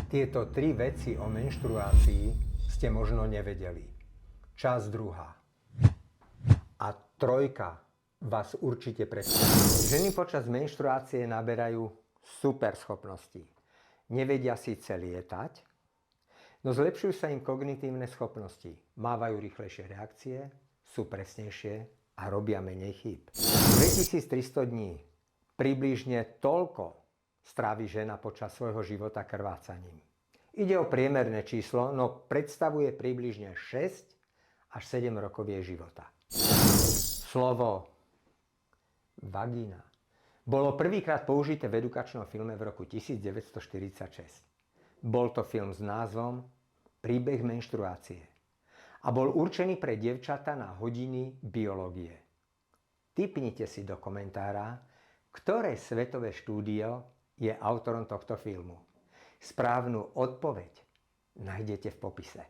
Tieto 3 veci o menštruácii ste možno nevedeli. Časť 2. A 3 vás určite prekvapí. Ženy počas menštruácie naberajú super schopnosti. Nevedia síce lietať, no zlepšujú sa im kognitívne schopnosti. Mávajú rýchlejšie reakcie, sú presnejšie a robia menej chýb. 2300 dní. Približne toľko strávi žena počas svojho života krvácaním. Ide o priemerné číslo, no predstavuje približne 6 až 7 rokov jej života. Slovo vagína bolo prvýkrát použité v edukačnom filme v roku 1946. Bol to film s názvom Príbeh menštruácie a bol určený pre dievčatá na hodiny biológie. Tipnite si do komentára, ktoré svetové štúdio je autorom tohto filmu. Správnu odpoveď nájdete v popise.